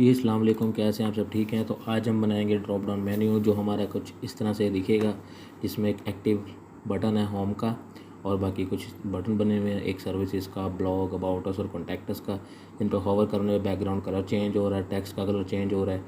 जी अस्सलाम वालेकुम, कैसे हैं आप सब? ठीक हैं। तो आज हम बनाएंगे ड्रॉप डाउन मेन्यू जो हमारा कुछ इस तरह से दिखेगा, जिसमें एक एक्टिव बटन है होम का और बाकी कुछ बटन बने हुए हैं, एक सर्विसेज का, ब्लॉग, अबाउट अस और कॉन्टैक्ट अस का, जिन पर होवर करने में बैकग्राउंड कलर चेंज हो रहा है, टेक्स्ट का कलर चेंज हो रहा है।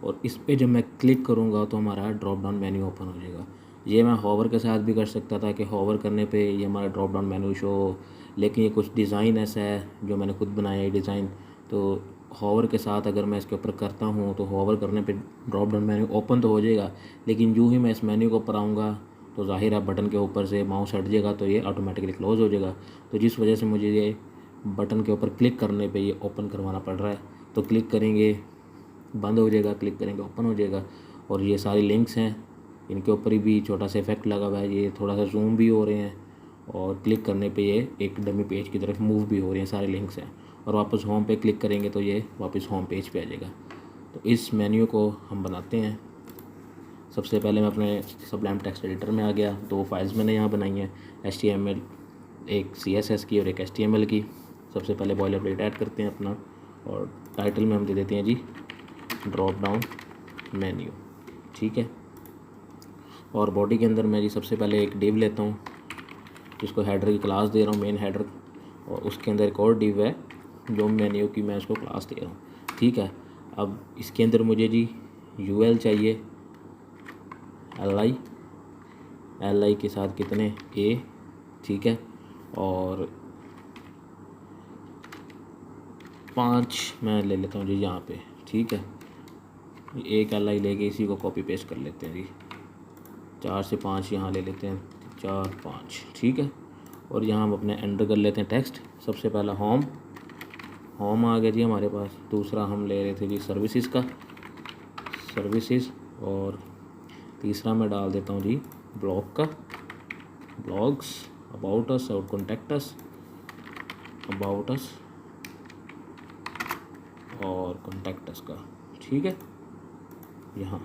और इस पर जब मैं क्लिक करूँगा तो हमारा ड्रॉप डाउन मेन्यू ओपन हो जाएगा। ये मैं होवर के साथ भी कर सकता था कि होवर करने पे ये हमारा ड्रॉप डाउन मेन्यू शो हो, लेकिन ये कुछ डिज़ाइन ऐसा है जो मैंने खुद बनाया है डिज़ाइन। तो होवर के साथ अगर मैं इसके ऊपर करता हूँ तो होवर करने पे ड्रॉप डाउन मेन्यू ओपन तो हो जाएगा, लेकिन यूँ ही मैं इस मेन्यू के ऊपर आऊँगा तो ज़ाहिर है बटन के ऊपर से माउस हट जाएगा तो ये ऑटोमेटिकली क्लोज़ हो जाएगा। तो जिस वजह से मुझे ये बटन के ऊपर क्लिक करने पे ये ओपन करवाना पड़ रहा है। तो क्लिक करेंगे बंद हो जाएगा, क्लिक करेंगे ओपन हो जाएगा। और ये सारी लिंक्स हैं, इनके ऊपर भी छोटा सा इफेक्ट लगा हुआ है, ये थोड़ा सा जूम भी हो रहे हैं और क्लिक करने पे ये एक डमी पेज की तरफ मूव भी हो रहे हैं, सारे लिंक्स हैं। और वापस होम पे क्लिक करेंगे तो ये वापस होम पेज पे आ जाएगा। तो इस मेन्यू को हम बनाते हैं। सबसे पहले मैं अपने सबलाइम टेक्स्ट एडिटर में आ गया। दो फाइल्स मैंने यहाँ बनाई हैं, HTML, एक CSS की और एक HTML की। सबसे पहले बॉयलर प्लेट ऐड करते हैं अपना, और टाइटल में हम दे देते हैं जी ड्रॉप डाउन मेन्यू, ठीक है। और बॉडी के अंदर मैं जी सबसे पहले एक डिव लेता हूँ, जिसको हेडर की क्लास दे रहा हूँ, मेन हेडर, और उसके अंदर एक और डिव है जो मेन्यू की मैं उसको क्लास दे रहा हूँ, ठीक है। अब इसके अंदर मुझे जी UL चाहिए, LI के साथ कितने A, ठीक है। और 5 मैं ले लेता हूँ जी यहाँ पे, ठीक है। एक LI लेके इसी को कॉपी पेस्ट कर लेते हैं जी, 4 से 5 यहाँ ले लेते हैं, 4 5, ठीक है। और यहाँ हम अपने एंटर कर लेते हैं टेक्स्ट। सबसे पहला होम आ गया जी हमारे पास। दूसरा हम ले रहे थे जी सर्विसेज का, सर्विसेज। और तीसरा मैं डाल देता हूँ जी ब्लॉग का, ब्लॉग्स, अबाउट अस और कॉन्टैक्ट अस, अबाउट अस और कॉन्टैक्ट अस का, ठीक है। यहाँ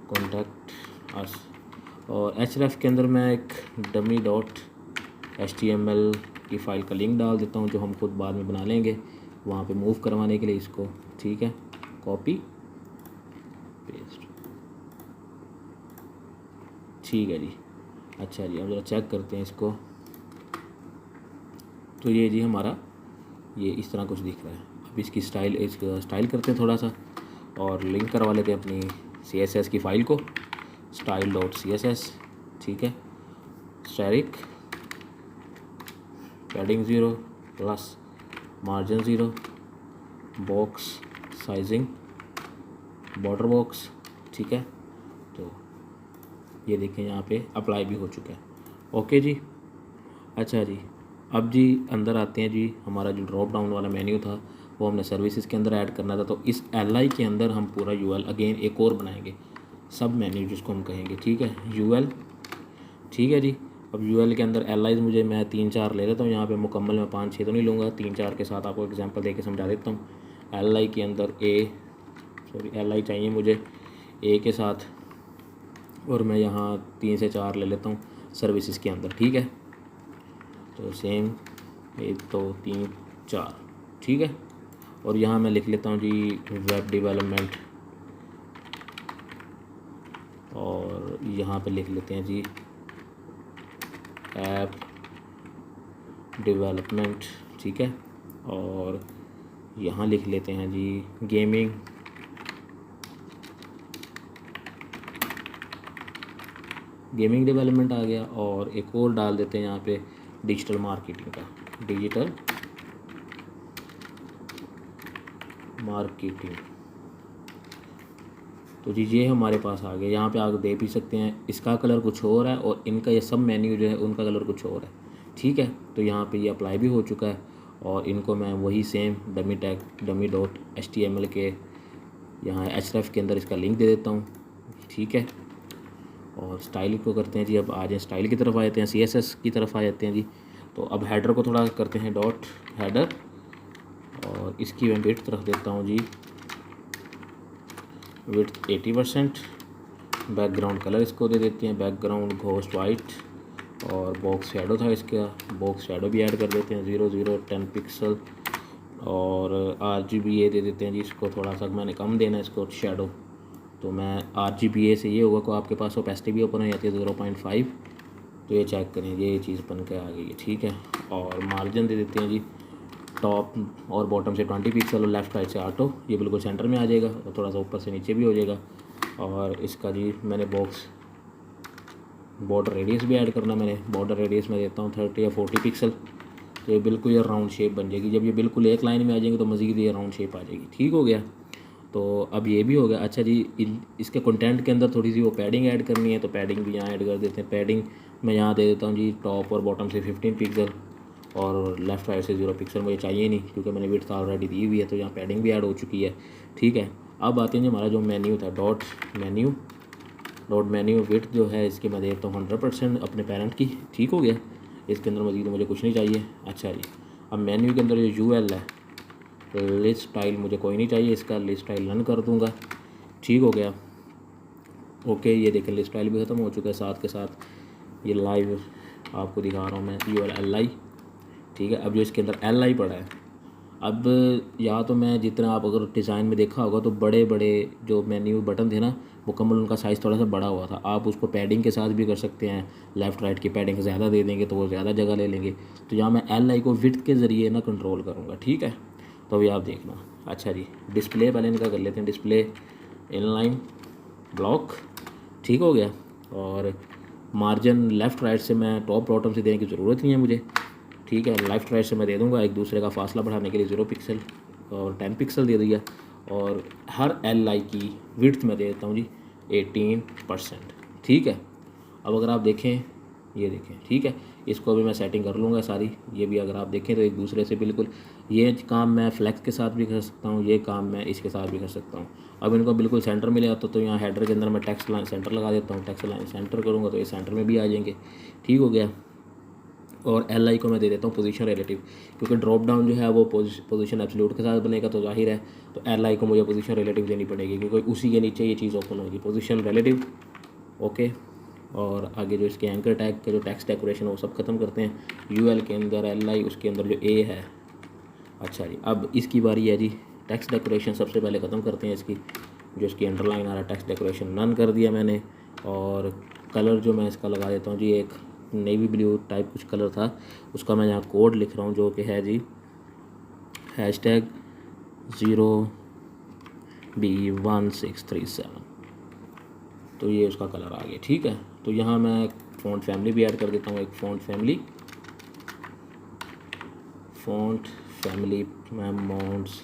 कॉन्टैक्ट अस। और href के अंदर मैं एक dummy.html की फ़ाइल का लिंक डाल देता हूँ, जो हम खुद बाद में बना लेंगे वहाँ पे मूव करवाने के लिए इसको, ठीक है। कॉपी पेस्ट, ठीक है जी। अच्छा जी, अब ज़रा चेक करते हैं इसको। तो ये जी हमारा ये इस तरह कुछ दिख रहा है। अब इसकी स्टाइल करते हैं थोड़ा सा, और लिंक करवा लेते हैं अपनी CSS की फ़ाइल को, style.css, ठीक है। Static padding 0 plus margin 0, box sizing border box, ठीक है। तो ये देखें यहाँ पे अप्लाई भी हो चुका है, ओके जी। अच्छा जी, अब जी अंदर आते हैं जी। हमारा जो ड्रॉप डाउन वाला मेन्यू था वो हमने सर्विसेज के अंदर ऐड करना था, तो इस LI के अंदर हम पूरा UL अगेन एक और बनाएंगे, सब मेन्यू जिसको हम कहेंगे, ठीक है। UL, ठीक है जी। अब UL के अंदर LI मुझे मैं 3-4 ले लेता हूँ यहाँ पे, मुकम्मल मैं 5-6 तो नहीं लूँगा, 3-4 के साथ आपको एग्जांपल देके समझा देता हूँ। LI के अंदर LI चाहिए मुझे A के साथ, और मैं यहाँ 3 से 4 ले लेता हूँ सर्विसेज के अंदर, ठीक है। तो सेम 1 2 3 4, ठीक है। और यहाँ मैं लिख लेता हूँ जी वेब डेवलपमेंट, और यहाँ पे लिख लेते हैं जी ऐप डेवलपमेंट, ठीक है। और यहाँ लिख लेते हैं जी गेमिंग डेवलपमेंट आ गया। और एक और डाल देते हैं यहाँ पे डिजिटल मार्केटिंग का, डिजिटल मार्केटिंग। तो जी ये हमारे पास आ गया। यहाँ पे आगे देख भी सकते हैं, इसका कलर कुछ और है और इनका ये सब मेन्यू जो है उनका कलर कुछ और है, ठीक है। तो यहाँ पे ये अप्लाई भी हो चुका है, और इनको मैं वही सेम dummy.html के यहाँ href के अंदर इसका लिंक दे देता हूँ, ठीक है। और स्टाइल को करते हैं जी। अब आ जाए स्टाइल की तरफ आ जाते हैं, CSS की तरफ आ जाते हैं जी। तो अब हेडर को थोड़ा करते हैं डॉट हेडर, और इसकी मैं विड्थ रख देता हूँ जी विड्थ 80%। बैकग्राउंड कलर इसको दे देते हैं बैकग्राउंड घोस्ट वाइट, और बॉक्स शैडो था इसका, बॉक्स शैडो भी ऐड कर देते हैं 0 0 10 पिक्सल। और RGBA दे देते हैं जी, इसको थोड़ा सा मैंने कम देना है इसको शेडो, तो मैं RGBA से ये होगा कि आपके पास ओपेसिटी भी ओपन हो जाती है 0.5, तो ये चेक करें ये चीज़ बन के आ गई है, ठीक है। और मार्जिन दे देते हैं जी, टॉप और बॉटम से 20 पिक्सल और लेफ़्ट राइट से ऑटो, ये बिल्कुल सेंटर में आ जाएगा और थोड़ा सा ऊपर से नीचे भी हो जाएगा। और इसका जी मैंने बॉक्स बॉर्डर रेडियस भी ऐड करना, मैंने बॉर्डर रेडियस में देता हूँ 30 या 40 पिक्सल, तो ये बिल्कुल ये राउंड शेप बन जाएगी। जब ये बिल्कुल एक लाइन में आ जाएंगे तो मज़ीद ये राउंड शेप आ जाएगी, ठीक हो गया। तो अब ये भी हो गया। अच्छा जी, इसके कंटेंट के अंदर थोड़ी सी वो पैडिंग ऐड करनी है, तो पैडिंग भी यहाँ ऐड कर देते हैं। पैडिंग मैं यहाँ दे देता हूँ जी, टॉप और बॉटम से 15 पिक्सल और लेफ़्ट राइट से 0 पिक्सल, मुझे चाहिए नहीं क्योंकि मैंने विड्थ ऑलरेडी दी हुई है, तो यहाँ पैडिंग भी ऐड हो चुकी है, ठीक है। अब आते हैं जी हमारा जो मेन्यू था, डॉट मेन्यू विड्थ जो है इसकी मैं देता हूँ 100% अपने पेरेंट की, ठीक हो गया। इसके अंदर मज़ीद मुझे कुछ नहीं चाहिए। अच्छा जी, अब मेन्यू के अंदर जो UL है, लिस्ट स्टाइल मुझे कोई नहीं चाहिए, इसका लिस्ट स्टाइल रन कर दूंगा, ठीक हो गया। ओके, ये देखें लिस्ट स्टाइल भी ख़त्म हो चुका है, साथ के साथ ये लाइव आपको दिखा रहा हूँ मैं UL, ठीक है। अब जो इसके अंदर LI पड़ा है, अब या तो मैं जितना आप अगर डिज़ाइन में देखा होगा तो बड़े बड़े जो मेन्यू बटन थे ना, मुकम्मल उनका साइज़ थोड़ा सा बड़ा हुआ था। आप उसको पैडिंग के साथ भी कर सकते हैं, लेफ़्ट राइट की पैडिंग ज़्यादा दे देंगे तो वो ज़्यादा जगह ले लेंगे। तो यहाँ मैं LI को विड्थ के ज़रिए ना कंट्रोल करूँगा, ठीक है। तो अभी आप देखना। अच्छा जी, डिस्प्ले पहले इनका कर लेते हैं, डिस्प्ले इनलाइन ब्लॉक, ठीक हो गया। और मार्जिन लेफ़्ट राइट से मैं टॉप बॉटम से देने की ज़रूरत नहीं है मुझे, ठीक है। लेफ़्ट राइट से मैं दे दूंगा, एक दूसरे का फासला बढ़ाने के लिए 0 पिक्सल और 10 पिक्सल दे दिया। और हर LI की विड्थ में दे देता हूँ जी 18%, ठीक है। अब अगर आप देखें, ये देखें, ठीक है, इसको भी मैं सेटिंग कर लूँगा सारी। ये भी अगर आप देखें तो एक दूसरे से बिल्कुल, ये काम मैं फ्लैक्स के साथ भी कर सकता हूँ, ये काम मैं इसके साथ भी कर सकता हूँ। अब इनको बिल्कुल सेंटर में ले आता तो यहाँ हेडर के अंदर मैं टेक्स्ट लाइन सेंटर लगा देता हूँ, टेक्स्ट लाइन सेंटर करूँगा तो ये सेंटर में भी आ जाएंगे, ठीक हो गया। और LI को मैं दे देता हूँ पोजीशन रिलेटिव, क्योंकि ड्रॉप डाउन जो है वो पोजीशन एब्सोल्यूट के साथ बनेगा, तो जाहिर है तो LI को मुझे पोजीशन रिलेटिव देनी पड़ेगी, क्योंकि उसी के नीचे ये चीज़ ओपन होगी, पोजीशन रिलेटिव, ओके। और आगे जो इसके एंकर टैग के जो टेक्स्ट डेकोरेशन वो सब खत्म करते हैं UL के अंदर, LI उसके अंदर जो A है। अच्छा जी, अब इसकी बारी है जी, टेक्स्ट डेकोरेशन सबसे पहले ख़त्म करते हैं इसकी, जो इसकी अंडरलाइन आ रहा है टेक्स्ट डेकोरेशन नन कर दिया मैंने। और कलर जो मैं इसका लगा देता हूँ जी, एक नेवी ब्लू टाइप कुछ कलर था, उसका मैं यहाँ कोड लिख रहा हूँ जो कि है जी #0B1637, तो ये उसका कलर आ गया, ठीक है। तो यहाँ मैं फ़ॉन्ट फैमिली भी ऐड कर देता हूँ, एक फ़ॉन्ट फैमिली मैं मॉन्ट्स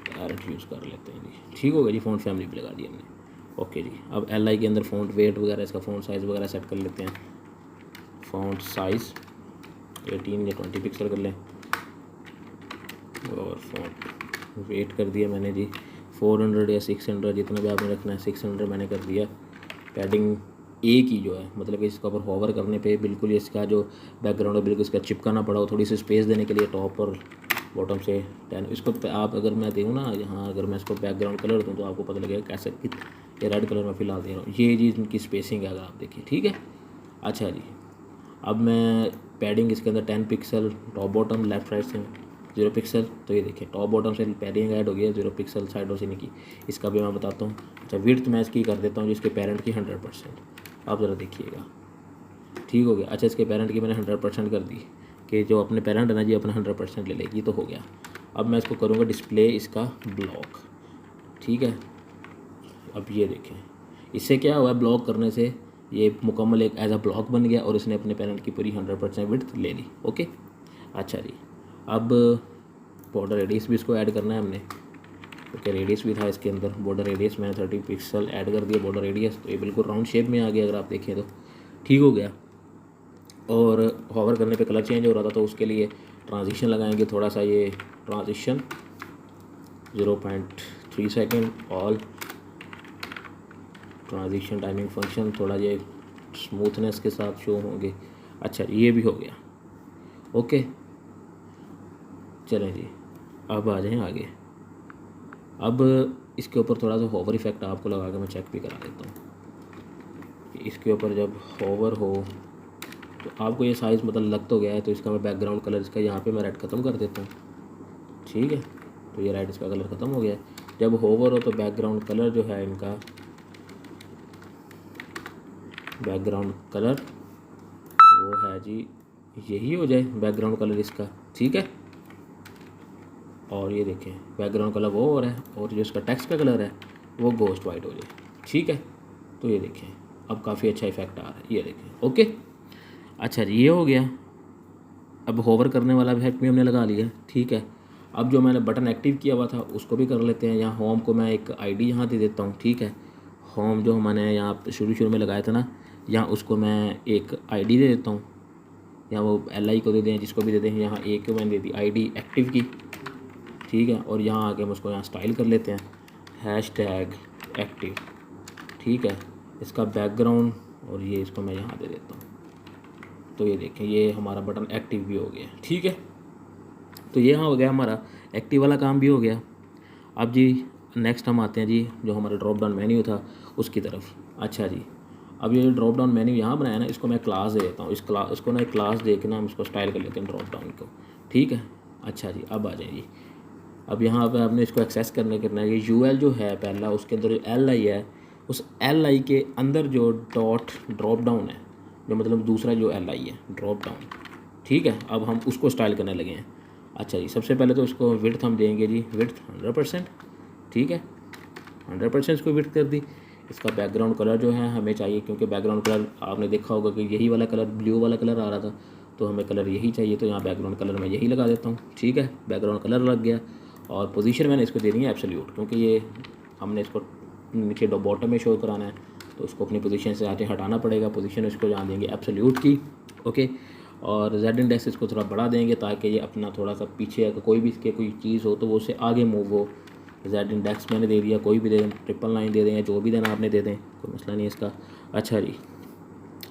कैरेट यूज़ कर लेते हैं जी, ठीक हो गया जी। फ़ॉन्ट फैमिली भी लगा दी हमने, ओके जी। अब LI के अंदर फ़ॉन्ट वेट वगैरह, इसका फ़ॉन्ट साइज़ वगैरह सेट कर लेते हैं। फ़ॉन्ट साइज़ 18 या 20 पिक्सल कर लें। और फ़ॉन्ट वेट कर दिया मैंने जी 400 या 600, जितना भी आपने रखना है 600 मैंने कर दिया। पैडिंग A की जो है, मतलब कि इसका ऊपर होवर करने पे बिल्कुल इसका जो बैकग्राउंड है बिल्कुल इसका चिपकाना पड़ा हो, थोड़ी सी स्पेस देने के लिए टॉप और बॉटम से 10। इसको आप अगर मैं दूँ ना यहाँ, अगर मैं इसको बैकग्राउंड कलर दूँ तो आपको पता लगेगा कैसे कि ये रेड कलर में फ़िलहाल दे रहा हूँ। ये चीज़ इनकी स्पेसिंग है, अगर आप देखिए, ठीक है। अच्छा जी, अब मैं पैडिंग इसके अंदर 10 pixel top bottom, left right से 0 पिक्सल, तो ये देखिए टॉप बॉटम से पैडिंग ऐड हो गया 0 पिक्सल साइडों से नहीं की, इसका भी मैं बताता हूँ। अच्छा, विड्थ मैं इसकी कर देता हूँ जिसके पेरेंट की 100%, आप ज़रा देखिएगा, ठीक हो गया। अच्छा, इसके पेरेंट की मैंने 100% कर दी कि जो अपने पेरेंट है ना जी अपना 100% ले लेगी, तो हो गया। अब मैं इसको करूँगा डिस्प्ले इसका ब्लॉक, ठीक है। अब ये देखें, इससे क्या हुआ, ब्लॉक करने से ये मुकम्मल एक एज अ ब्लॉक बन गया और इसने अपने पेरेंट की पूरी 100% विड्थ ले ली, ओके। अच्छा जी, अब बॉर्डर रेडियस भी इसको ऐड करना है हमने, क्योंकि रेडियस भी था इसके अंदर। बॉर्डर रेडियस मैंने 30 पिक्सल ऐड कर दिया बॉर्डर रेडियस, तो ये बिल्कुल राउंड शेप में आ गया अगर आप देखें तो, ठीक हो गया। और होवर करने पे कलर चेंज हो रहा था, तो उसके लिए ट्रांजिशन लगाएंगे थोड़ा सा, ये transition 0.3 second, all transition timing function, थोड़ा ये स्मूथनेस के साथ शो होंगे। अच्छा, ये भी हो गया, ओके। चलें जी, अब आ जाएं आगे। अब इसके ऊपर थोड़ा सा होवर इफेक्ट आपको लगा के मैं चेक भी करा देता हूँ कि इसके ऊपर जब होवर हो तो आपको ये साइज़ मतलब लग तो गया है। तो इसका मैं बैकग्राउंड कलर इसका यहाँ पे मैं रेड ख़त्म कर देता हूँ, ठीक है। तो ये राइट इसका कलर ख़त्म हो गया। जब होवर हो तो बैकग्राउंड कलर जो है इनका, बैकग्राउंड कलर वो है जी यही हो जाए बैकग्राउंड कलर इसका, ठीक है। और ये देखें बैकग्राउंड कलर वो हो रहा है और जो इसका टेक्स्ट का कलर है वो गोस्ट वाइट हो जाए, ठीक है। तो ये देखें अब काफ़ी अच्छा इफेक्ट आ रहा है, ये देखें। ओके, अच्छा जी ये हो गया। अब होवर करने वाला इफेक्ट भी हमने लगा लिया, ठीक है। अब जो मैंने बटन एक्टिव किया हुआ था उसको भी कर लेते हैं। यहाँ होम को मैं एक आईडी यहाँ दे देता हूँ, ठीक है। होम जो मैंने यहाँ शुरू में लगाया था ना, यहाँ उसको मैं एक आईडी दे देता हूँ। यहाँ वो LI को दे दें, जिसको भी दे दें। यहाँ ए को मैंने दे दी आईडी एक्टिव की, ठीक है। और यहाँ आके हम उसको यहाँ स्टाइल कर लेते हैं #एक्टिव, ठीक है। इसका बैकग्राउंड और ये इसको मैं यहाँ दे देता हूँ। तो ये देखें ये हमारा बटन एक्टिव भी हो गया, ठीक है। तो ये यहाँ हो गया हमारा एक्टिव वाला काम भी हो गया। अब जी नेक्स्ट हम आते हैं जी जो हमारा ड्रॉप डाउन मेन्यू था उसकी तरफ। अच्छा जी, अब ये ड्रॉप डाउन मेन्यू यहाँ बनाया ना, इसको मैं क्लास दे देता हूँ। इसको ना एक क्लास दे के ना हम इसको स्टाइल कर लेते हैं ड्रॉप डाउन को, ठीक है। अच्छा जी अब आ जाए जी। अब यहाँ पे आपने इसको एक्सेस करना है कि UL जो है पहला, उसके अंदर जो LI है, उस LI के अंदर जो डॉट ड्रॉप डाउन है, जो मतलब दूसरा जो LI है ड्रॉप डाउन, ठीक है। अब हम उसको स्टाइल करने लगे हैं। अच्छा जी, सबसे पहले तो इसको विड्थ हम देंगे जी, विड्थ 100%, ठीक है। 100% इसको विड्थ कर दी। इसका बैकग्राउंड कलर जो है हमें चाहिए, क्योंकि बैकग्राउंड कलर आपने देखा होगा कि यही वाला कलर ब्लू वाला कलर आ रहा था, तो हमें कलर यही चाहिए। तो यहाँ बैकग्राउंड कलर मैं यही लगा देता हूँ, ठीक है। बैकग्राउंड कलर लग गया। और पोजीशन मैंने इसको देनी है एब्सोल्यूट, क्योंकि ये हमने इसको नीचे बॉटम में शो कराना है, तो उसको अपनी पोजीशन से आगे हटाना पड़ेगा। पोजीशन इसको यहाँ देंगे एब्सोल्यूट की, ओके। और Z इंडेक्स इसको थोड़ा बढ़ा देंगे ताकि ये अपना थोड़ा सा पीछे, अगर कोई भी इसके कोई चीज़ हो तो वो उससे आगे मूव हो। Z इंडेक्स मैंने दे दिया, कोई भी दे दें, 999 दे दें या जो भी देना आपने दे दें, कोई मसला नहीं है इसका। अच्छा जी,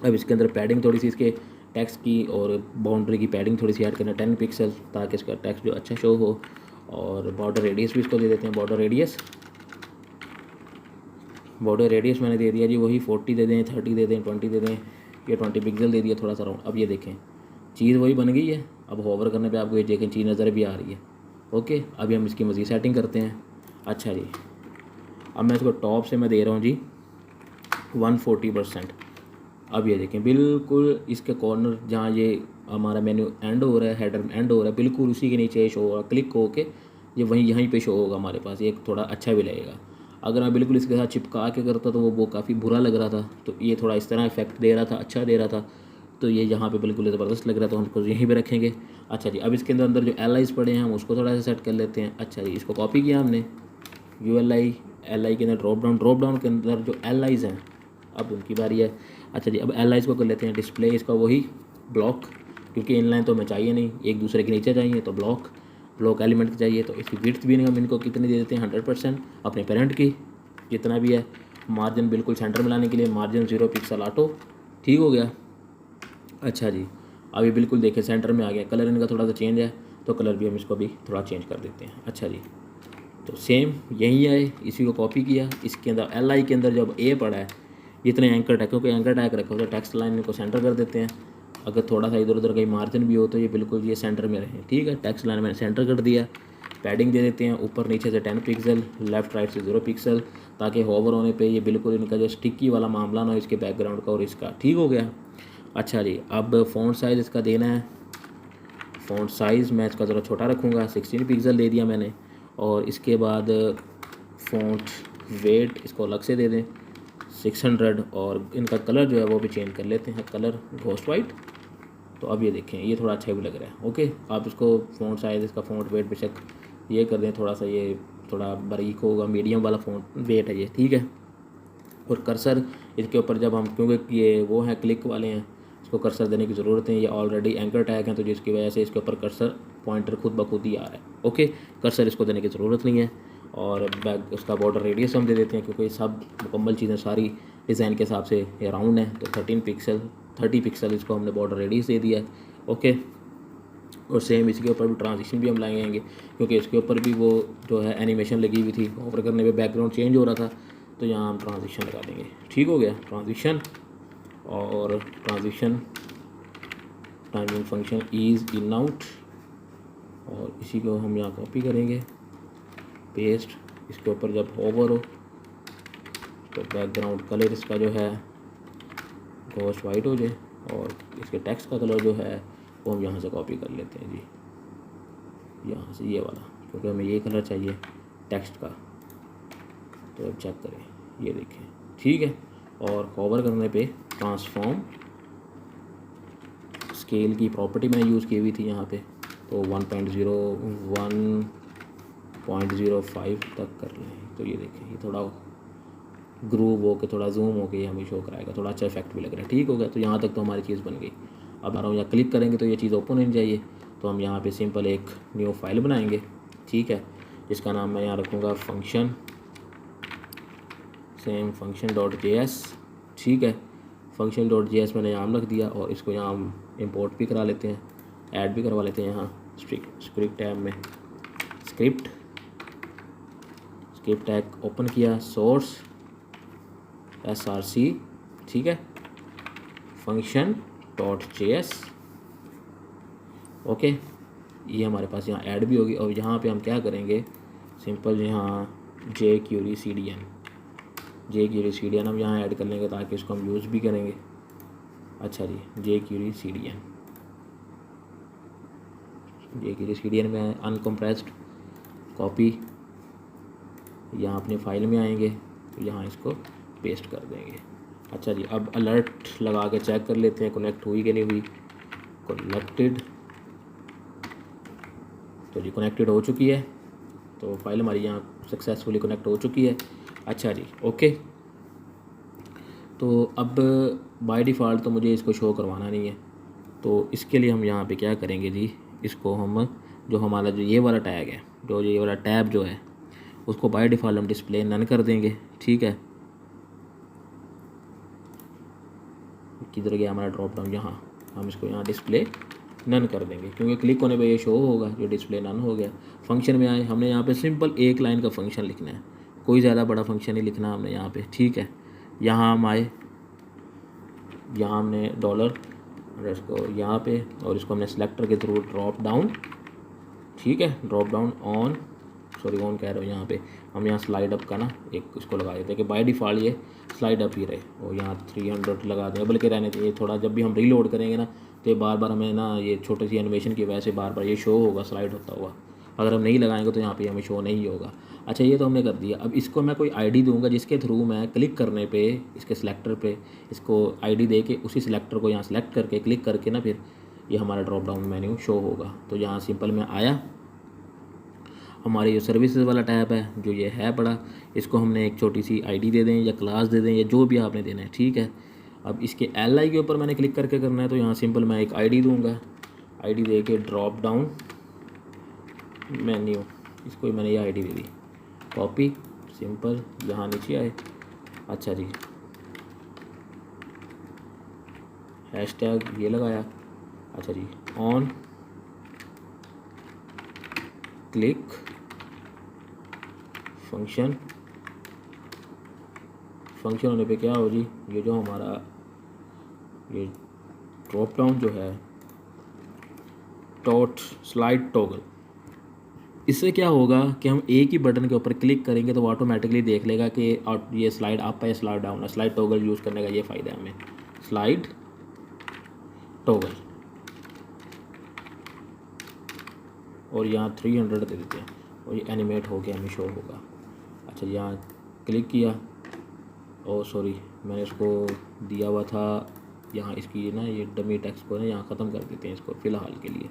अब इसके अंदर पैडिंग थोड़ी सी इसके टेक्स्ट की और बाउंड्री की पैडिंग थोड़ी सी ऐड करना 10 पिक्सल, ताकि इसका टेक्स्ट जो अच्छा शो हो। और बॉर्डर रेडियस भी इसको दे देते हैं। बॉर्डर रेडियस मैंने दे दिया जी वही 40 दे दें, 30 दे दें, 20 दे दें, ये 20 पिक्सल दे दिया थोड़ा सा राउंड। अब ये देखें चीज़ वही बन गई है। अब होवर करने पे आपको ये देखें चीज़ नज़र भी आ रही है, ओके। अभी हम इसकी मज़ीद सेटिंग करते हैं। अच्छा जी, अब मैं इसको टॉप से मैं दे रहा हूँ जी 140%। अब ये देखें बिल्कुल इसके कॉर्नर जहाँ ये हमारा मेन्यू एंड हो रहा है, हेडर एंड हो रहा है, बिल्कुल उसी के नीचे शो होगा। क्लिक हो के ये यहीं पे शो होगा हमारे पास। ये थोड़ा अच्छा भी लगेगा। अगर मैं बिल्कुल इसके साथ चिपका के करता तो वो काफ़ी बुरा लग रहा था। तो ये थोड़ा इस तरह इफेक्ट दे रहा था, अच्छा दे रहा था। तो ये यहाँ पे बिल्कुल ज़बरदस्त लग रहा था, तो हम इसको यहीं पे रखेंगे। अच्छा जी, अब इसके अंदर जो LIs पड़े हैं हम उसको थोड़ा सा सेट कर लेते हैं। अच्छा जी, इसको कॉपी किया हमने, ULI LI के अंदर ड्रॉप डाउन के अंदर जो LIs हैं अब उनकी बारी है। अच्छा जी, अब LIs को कर लेते हैं डिस्प्ले, इसका वही ब्लॉक, क्योंकि इनलाइन तो हमें चाहिए नहीं, एक दूसरे के नीचे चाहिए, तो ब्लॉक एलिमेंट चाहिए। तो इसकी विड्थ भी हम इनको कितनी दे देते हैं 100% अपने पेरेंट की जितना भी है। मार्जिन बिल्कुल सेंटर में लाने के लिए मार्जिन 0 पिक्सल ऑटो, ठीक हो गया। अच्छा जी, अभी बिल्कुल देखें सेंटर में आ गया। कलर इनका थोड़ा सा चेंज है, तो कलर भी हम इसको भी थोड़ा चेंज कर देते हैं। अच्छा जी, तो सेम यही आए, इसी को कॉपी किया। इसके अंदर LI के अंदर जब A पड़ा है, जितने एंकर टैग, क्योंकि एंकर टैग रखा तो टेक्स्ट लाइन को सेंटर कर देते हैं। अगर थोड़ा सा इधर उधर कहीं मार्जिन भी हो तो ये बिल्कुल ये सेंटर में रहे, ठीक है। टेक्स्ट लाइन मैंने सेंटर कर दिया। पैडिंग दे देते हैं ऊपर नीचे से 10 पिक्सल, लेफ़्ट राइट से 0 पिक्सल, ताकि होवर होने पे ये बिल्कुल इनका जो स्टिकी वाला मामला ना हो इसके बैकग्राउंड का और इसका, ठीक हो गया। अच्छा जी, अब फ़ॉन्ट साइज़ इसका देना है। फ़ॉन्ट साइज़ मैं इसका ज़रा छोटा रखूँगा, 16 पिक्सल दे दिया मैंने। और इसके बाद फ़ॉन्ट वेट इसको अलग से दे दें 600। और इनका कलर जो है वो भी चेंज कर लेते हैं, कलर घोस्ट वाइट। तो अब ये देखें ये थोड़ा अच्छा भी लग रहा है, ओके। आप इसको फ़ॉन्ट साइज़ इसका फ़ॉन्ट वेट बेशक ये कर दें थोड़ा सा, ये थोड़ा बारीक होगा, मीडियम वाला फ़ॉन्ट वेट है ये, ठीक है। और कर्सर इसके ऊपर जब हम, क्योंकि ये वो हैं क्लिक वाले हैं, इसको कर्सर देने की ज़रूरत है। ये ऑलरेडी एंकर टैग हैं, तो जिसकी वजह से इसके ऊपर कर्सर पॉइंटर खुद ब खुद ही आ रहा है, ओके। कर्सर इसको देने की ज़रूरत नहीं है। और बैक उसका बॉर्डर रेडियस हम दे देते हैं, क्योंकि सब मुकम्मल चीज़ें सारी डिज़ाइन के हिसाब से ये राउंड है, तो 30 पिक्सल इसको हमने बॉर्डर रेडियस दे दिया है, ओके। और सेम इसके ऊपर भी ट्रांजिशन भी हम लाएंगे, क्योंकि इसके ऊपर भी वो जो है एनिमेशन लगी हुई थी, ओवर करने पे बैकग्राउंड चेंज हो रहा था, तो यहाँ हम ट्रांजिशन लगा देंगे, ठीक हो गया। ट्रांजिशन और transition timing function ease in out, और इसी को हम यहाँ कॉपी करेंगे, पेस्ट। इसके ऊपर जब होवर हो तो बैकग्राउंड कलर इसका जो है घोस्ट वाइट हो जाए, और इसके टेक्स्ट का कलर जो है वो हम यहाँ से कॉपी कर लेते हैं जी, यहाँ से ये वाला, क्योंकि हमें ये कलर चाहिए टेक्स्ट का। तो अब चेक करें, ये देखें ठीक है। और कवर करने पे ट्रांसफॉर्म स्केल की प्रॉपर्टी मैंने यूज़ की हुई थी यहाँ पे, तो 1.05 तक कर लें। तो ये देखें, ये थोड़ा ग्रूव हो के थोड़ा जूम हो के हमें शो कराएगा, थोड़ा अच्छा इफेक्ट भी लग रहा है। ठीक हो गया, तो यहाँ तक तो हमारी चीज़ बन गई। अब हम यहाँ क्लिक करेंगे तो ये चीज़ ओपन होनी चाहिए। तो हम यहाँ पे सिंपल एक न्यू फाइल बनाएंगे, ठीक है, जिसका नाम मैं यहाँ रखूँगा फंक्शन, सेम function.js, ठीक है। function.js मैंने यहाँ रख दिया, और इसको यहाँ हम इम्पोर्ट भी करा लेते हैं, ऐड भी करवा लेते हैं यहाँ स्क्रिप्ट टैब में। स्क्रिप्ट टैग ओपन किया, सोर्स src, ठीक है, function.js, ओके। ये हमारे पास यहाँ ऐड भी होगी। और यहाँ पे हम क्या करेंगे, सिंपल यहाँ jQuery CDN हम यहाँ ऐड कर लेंगे, ताकि इसको हम यूज़ भी करेंगे। अच्छा जी, jQuery CDN में अनकम्प्रेस्ड कॉपी, यहाँ अपनी फाइल में आएंगे, तो यहाँ इसको पेस्ट कर देंगे। अच्छा जी, अब अलर्ट लगा के चेक कर लेते हैं कनेक्ट हुई कि नहीं हुई। कनेक्टेड, तो जी कनेक्टेड हो चुकी है, तो फाइल हमारी यहाँ सक्सेसफुली कनेक्ट हो चुकी है। अच्छा जी, ओके। तो अब बाय डिफ़ॉल्ट तो मुझे इसको शो करवाना नहीं है, तो इसके लिए हम यहाँ पे क्या करेंगे जी, इसको हम जो हमारा जो ये वाला टैग है, जो ये वाला टैब जो है, उसको बाय डिफ़ॉल्ट हम डिस्प्ले नन कर देंगे, ठीक है। किधर गया हमारा ड्रॉप डाउन, यहाँ हम इसको यहाँ डिस्प्ले नन कर देंगे, क्योंकि क्लिक होने पे ये शो होगा जो डिस्प्ले नन हो गया। फंक्शन में आए, हमने यहाँ पे सिंपल एक लाइन का फंक्शन लिखना है, कोई ज़्यादा बड़ा फंक्शन नहीं लिखना हमने यहाँ पे, ठीक है। यहाँ हम आए, यहाँ हमने डॉलर इसको यहाँ पे, और इसको हमने सेलेक्टर के थ्रू ड्रॉप डाउन, ठीक है, ड्रॉप डाउन ऑन कह रहे हो, यहाँ पे हम यहाँ स्लाइड अप का ना एक इसको लगा देते हैं कि बाय डिफ़ॉल्ट ये स्लाइड अप ही रहे, और यहाँ 300 लगा दें, बल्कि रहने चाहिए थोड़ा, जब भी हम रीलोड करेंगे ना तो बार बार हमें ना ये छोटी सी एनिमेशन की वजह से बार बार ये शो होगा स्लाइड होता हुआ। अगर हम नहीं लगाएंगे तो यहाँ पे हमें शो नहीं होगा। अच्छा, ये तो हमने कर दिया। अब इसको मैं कोई आईडी दूंगा जिसके थ्रू मैं क्लिक करने पे इसके सिलेक्टर पे इसको आईडी दे के उसी सिलेक्टर को यहाँ सेलेक्ट करके क्लिक करके ना फिर ये हमारा ड्रॉप डाउन मेन्यू शो होगा। तो यहाँ सिंपल में आया, हमारे जो सर्विसेज वाला टैब है जो ये है बड़ा, इसको हमने एक छोटी सी आईडी दे दें या क्लास दे दें या जो भी आपने देना है, ठीक है। अब इसके LI के ऊपर मैंने क्लिक करके करना है, तो यहाँ सिंपल मैं एक आईडी दूंगा, आईडी दे के ड्रॉप डाउन मेन्यू, इसको मैंने ये आईडी दे दी, कॉपी सिंपल यहाँ नीचे आए। अच्छा जी, हैशटैग ये लगाया। अच्छा जी, ऑन क्लिक फंक्शन होने पे क्या हो जी, ये जो हमारा ये ड्रॉप डाउन जो है डॉट स्लाइड टॉगल, इससे क्या होगा कि हम एक ही बटन के ऊपर क्लिक करेंगे तो वो ऑटोमेटिकली देख लेगा कि ये स्लाइड अप है स्लाइड डाउन है। स्लाइड टॉगल यूज़ करने का ये फ़ायदा है हमें, स्लाइड टॉगल, और यहाँ 300 दे देते हैं और ये एनिमेट होके हमें शो होगा। अच्छा, यहाँ क्लिक किया, ओ सॉरी मैंने इसको दिया हुआ था यहाँ, इसकी ना ये डमी टेक्स्ट को ना यहाँ ख़त्म कर देते हैं इसको फ़िलहाल के लिए।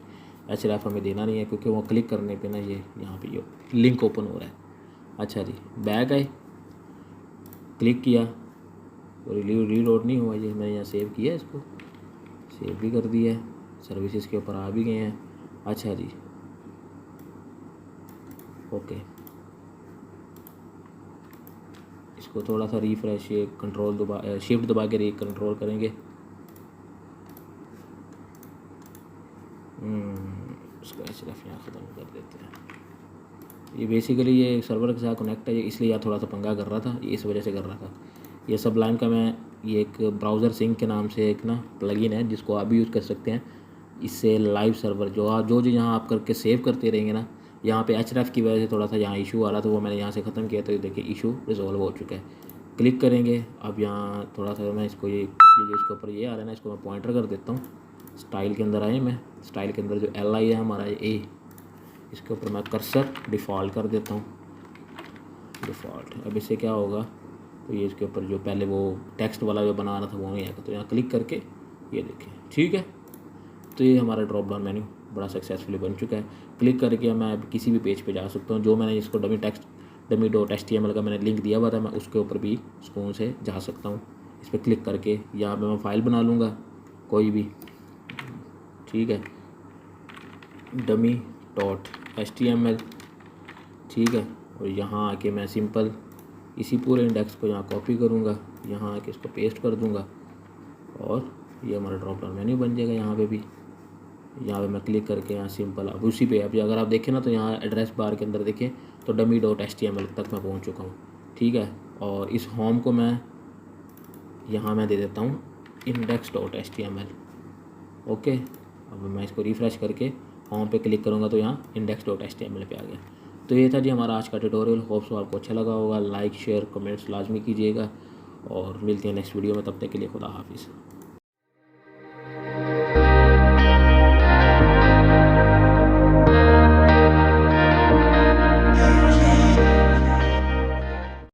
href हमें देना नहीं है क्योंकि वो क्लिक करने पे ना ये यहाँ पे ये लिंक ओपन हो रहा है। अच्छा जी, बैक आए, क्लिक किया और रीलोड नहीं हुआ, ये मैंने यहाँ सेव किया, इसको सेव भी कर दिया है, सर्विसेज के ऊपर आ भी गए हैं। अच्छा जी, ओके, इसको थोड़ा सा रिफ्रेश, ये कंट्रोल दबा शिफ्ट दबा के कंट्रोल करेंगे। इसको href यहाँ ख़त्म कर देते हैं। ये बेसिकली ये सर्वर के साथ कनेक्ट है, इसलिए यार थोड़ा सा पंगा कर रहा था, ये इस वजह से कर रहा था। ये सबलाइम का मैं ये एक ब्राउज़र सिंक के नाम से एक ना प्लगइन है जिसको आप भी यूज़ कर सकते हैं, इससे लाइव सर्वर जो यहाँ आप करके सेव करते रहेंगे ना, यहाँ पे href की वजह से थोड़ा सा यहाँ इशू आ रहा था, वो मैंने यहाँ से ख़त्म किया, तो ये देखिए इशू रिजॉल्व हो चुका है। क्लिक करेंगे, अब यहाँ थोड़ा सा मैं इसको ये जो इसके ऊपर ये आ रहा है ना, इसको मैं पॉइंटर कर देता हूँ। स्टाइल के अंदर आए, मैं स्टाइल के अंदर जो LI है हमारा ए, इसके ऊपर मैं कर्सर डिफ़ॉल्ट कर देता हूँ, डिफ़ॉल्ट। अब इससे क्या होगा, तो ये इसके ऊपर जो पहले वो टेक्स्ट वाला जो बना रहा था वो नहीं आएगा, तो यहाँ क्लिक करके ये देखें, ठीक है। तो ये हमारा ड्रॉप डाउन मेन्यू बड़ा सक्सेसफुली बन चुका है। क्लिक करके मैं अब किसी भी पेज पे जा सकता हूँ। जो मैंने इसको dummy.html का मैंने लिंक दिया हुआ था, मैं उसके ऊपर भी सुकून से जा सकता हूँ। इस पर क्लिक करके यहाँ पे मैं फ़ाइल बना लूँगा कोई भी, ठीक है, dummy.html, ठीक है। और यहाँ आके मैं सिंपल इसी पूरे इंडेक्स को यहाँ कॉपी करूँगा, यहाँ आके इसको पेस्ट कर दूँगा और ये हमारा ड्रॉप डाउन मेन्यू बन जाएगा। यहाँ पे भी, यहाँ पे मैं क्लिक करके यहाँ सिंपल अब उसी पे, अभी अगर आप देखें ना तो यहाँ एड्रेस बार के अंदर देखें तो dummy.html तक मैं पहुँच चुका हूँ, ठीक है। और इस होम को मैं यहाँ मैं दे देता हूँ index.html, ओके। अब मैं इसको रिफ़्रेश करके होम पे क्लिक करूँगा तो यहाँ index.html पे आ गया। तो ये था जी हमारा आज का ट्यूटोरियल। होप सो आपको अच्छा लगा होगा। लाइक शेयर कमेंट्स लाजमी कीजिएगा और मिलते हैं नेक्स्ट वीडियो में। तब तक के लिए खुदा हाफिज़।